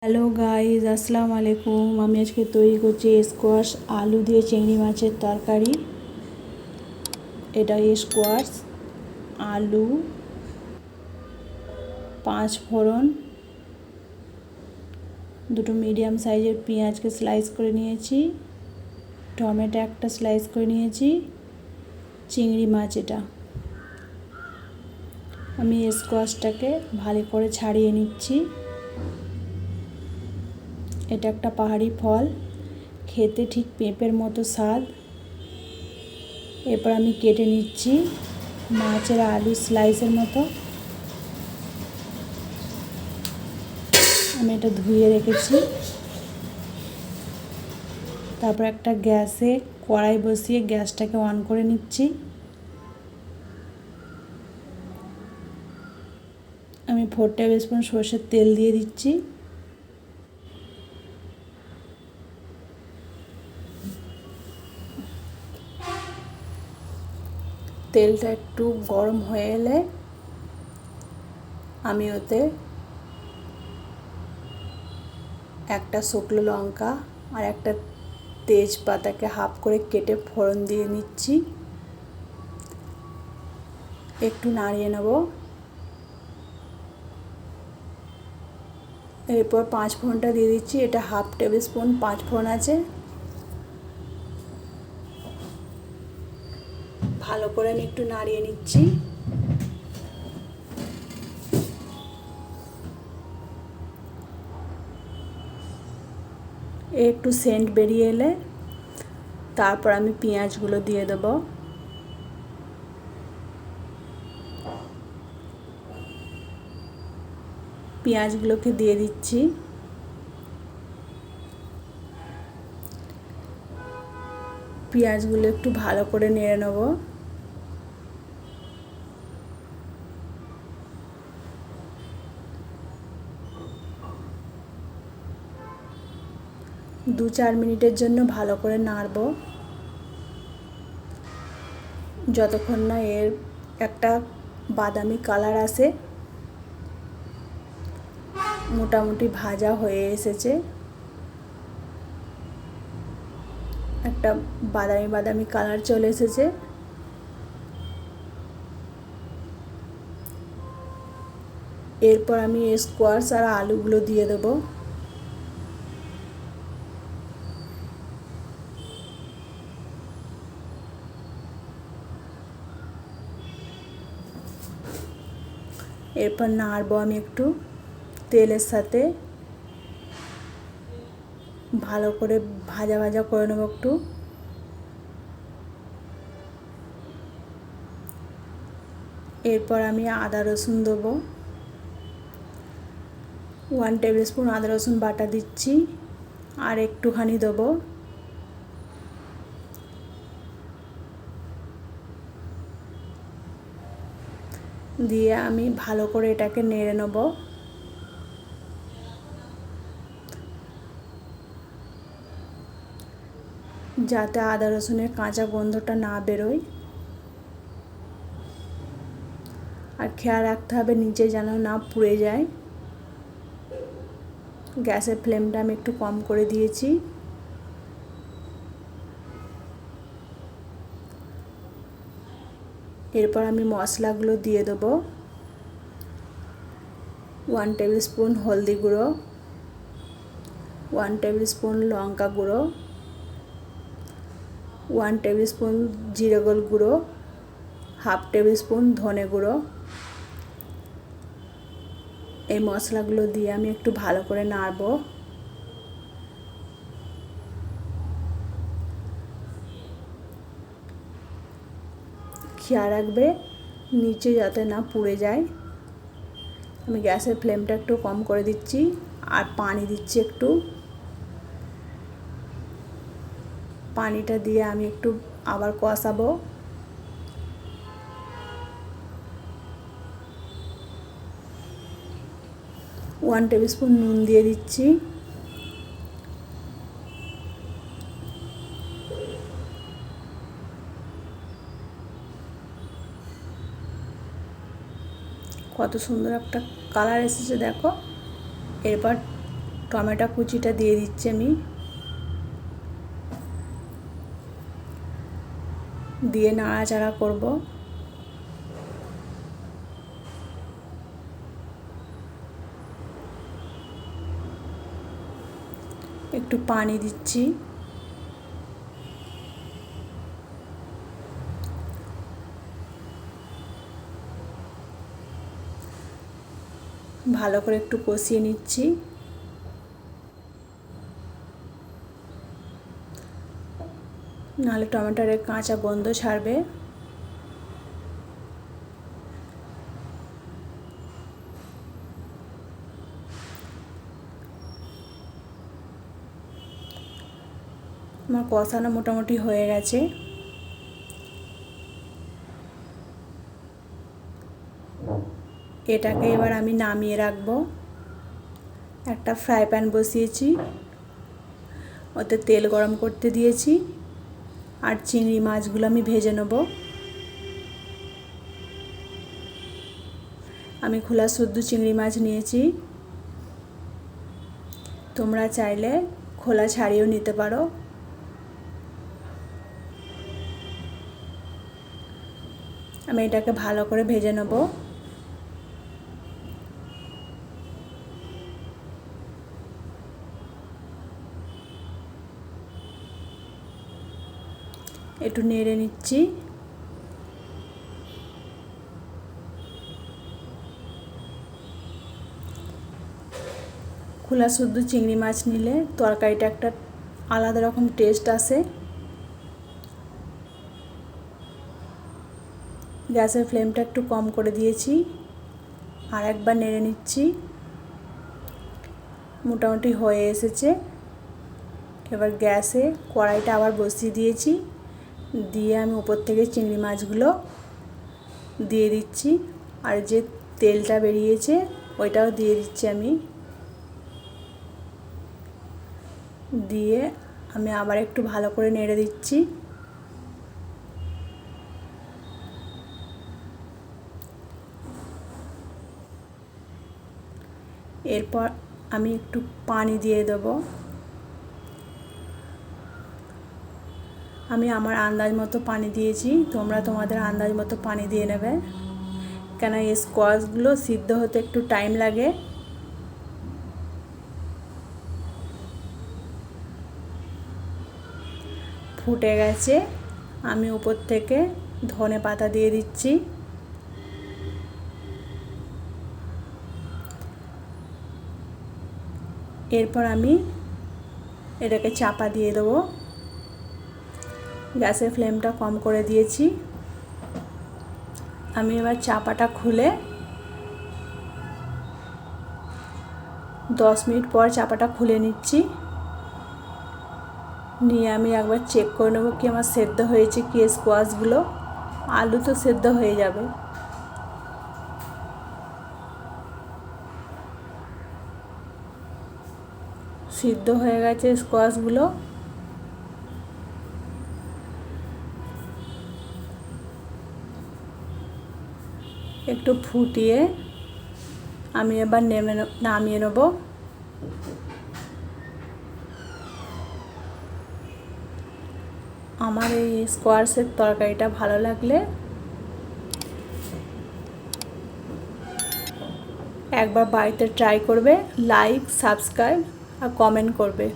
Hello guys, আসসালামু আলাইকুম। আমি আজকে তৈরি করছি স্কোয়াশ আলু দিয়ে চিংড়ি মাছের তরকারি। এটা স্কোয়াশ, আলু, 5 ফোড়ন, দুটো মিডিয়াম সাইজের পেঁয়াজকে স্লাইস করে নিয়েছি, টমেটো একটা স্লাইস করে নিয়েছি, চিংড়ি মাছ। এটা আমি স্কোয়াশটাকে ভালো করে ছাড়িয়ে নিচ্ছি। এটা একটা পাহাড়ি ফল, খেতে ঠিক পেঁপের মতো স্বাদ। এরপর আমি কেটে নিচ্ছি মাছের আলু স্লাইসের মতো। আমি এটা ধুয়ে রেখেছি। তারপর একটা গ্যাসে কড়াই বসিয়ে গ্যাসটাকে অন করে নিচ্ছি। আমি 4 টেবিল স্পুন সরষের তেল দিয়ে দিচ্ছি। তেলটা একটু গরম হয়ে এলে আমি ওতে একটা শুকনো লঙ্কা আর একটা তেজপাতাকে হাফ করে কেটে ফোড়ন দিয়ে নিচ্ছি। একটু নাড়িয়ে নেব। এরপর 5 ফোড়নটা দিয়ে দিচ্ছি। এটা হাফ টেবিল স্পুন 5 ফোড়ন আছে। ভালো করে আমি একটু নাড়িয়ে নিচ্ছি। একটু সেন্ট বেরিয়ে এলে তারপর আমি পেঁয়াজগুলো দিয়ে দেব। পেঁয়াজগুলোকে দিয়ে দিচ্ছি। পেঁয়াজগুলো একটু ভালো করে নেড়ে নেব। দু 4 মিনিটের জন্য ভালো করে নাড়ব, যতক্ষণ না এর একটা বাদামি কালার আসে। মোটামুটি ভাজা হয়ে এসেছে, একটা বাদামি বাদামি কালার চলে এসেছে। এরপর আমি স্কোয়াশ আর আলুগুলো দিয়ে দেব। এরপর নাড়বো আমি একটু তেলের সাথে, ভালো করে ভাজা ভাজা করে নেব একটু। এরপর আমি আদা রসুন দেবো। 1 টেবিল স্পুন আদা রসুন বাটা দিচ্ছি আর একটুখানি দেবো। দিয়ে আমি ভালো করে এটাকে নেড়ে নেব। যাতে আদা রসুনের কাঁচা গন্ধটা না বেরোয়। আর খেয়াল রাখতে হবে নিচে যেন না পুড়ে যায়। গ্যাসের ফ্লেমটা আমি একটু কম করে দিয়েছি। এরপর আমি মশলাগুলো দিয়ে দেবো। 1 টেবিল স্পুন হলদি গুঁড়ো, 1 টেবিল স্পুন লঙ্কা গুঁড়ো, 1 টেবিল স্পুন জিরে গোল গুঁড়ো, হাফ টেবিল স্পুন ধনে গুঁড়ো। এই মশলাগুলো দিয়ে আমি একটু ভালো করে নাড়ব। খেয়াল রাখবে নিচে যাতে না পুড়ে যায়। আমি গ্যাসের ফ্লেমটা একটু কম করে দিচ্ছি আর পানি দিচ্ছি একটু। পানিটা দিয়ে আমি একটু আবার কষাবো। ওয়ান টেবিল স্পুন নুন দিয়ে দিচ্ছি। কত সুন্দর একটা কালার এসেছে দেখো। এরপর টমেটো কুচিটা দিয়ে দিচ্ছি আমি, দিয়ে নাড়াচাড়া করব। একটু পানি দিচ্ছি। ভালো করে একটু কষিয়ে নিচ্ছি। নাহলে টমেটোর কাঁচা গন্ধ ছাড়বে। আমার কষানো মোটামুটি হয়ে গেছে। এটাকে এবার আমি নামিয়ে রাখবো। একটা ফ্রাই প্যান বসিয়েছি, ওতে তেল গরম করতে দিয়েছি, আর চিংড়ি মাছগুলো আমি ভেজে নেব। আমি খোলা শুদ্ধ চিংড়ি মাছ নিয়েছি, তোমরা চাইলে খোলা ছাড়িয়েও নিতে পারো। আমি এটাকে ভালো করে ভেজে নেব। একটু নেড়ে নিচ্ছি। খোলা শুদ্ধ চিংড়ি মাছ নিলে তরকারিটা একটা আলাদা রকম টেস্ট আসে। গ্যাসের ফ্লেমটা একটু কম করে দিয়েছি, আর একবার নেড়ে নিচ্ছি। মোটামুটি হয়ে এসেছে। এবার গ্যাসে কড়াইটা আবার বসিয়ে দিয়েছি, দিয়ে আমি উপর থেকে চিংড়ি মাছগুলো দিয়ে দিচ্ছি, আর যে তেলটা বেরিয়েছে ওইটাও দিয়ে দিচ্ছি আমি। দিয়ে আমি আবার একটু ভালো করে নেড়ে দিচ্ছি। এরপর আমি একটু পানি দিয়ে দেব। আমি আমার আন্দাজ মতো পানি দিয়েছি, তোমরা তোমাদের আন্দাজ মতো পানি দিয়ে নেবে, কেন এই স্কোয়াশগুলো সিদ্ধ হতে একটু টাইম লাগে। ফুটে গেছে, আমি উপর থেকে ধনে পাতা দিয়ে দিচ্ছি। এরপর আমি এটাকে চাপা দিয়ে দেবো। গ্যাসের ফ্লেমটা কম করে দিয়েছি। আমি এবার চাপাটা খুলে 10 মিনিট পর চাপাটা খুলে নিচ্ছি। নিয়ে আমি একবার চেক করে নেবো কি আমার সেদ্ধ হয়েছে কি স্কোয়াশগুলো। আলু তো সেদ্ধ হয়ে যাবে। সিদ্ধ হয়ে গেছে স্কোয়াশগুলো। একটু ফুটিয়ে আমি এবার নামিয়ে নেব। আমার এই স্কোয়াশের তরকারিটা ভালো লাগলে একবার বাড়িতে ট্রাই করবে, লাইক, সাবস্ক্রাইব আর কমেন্ট করবে।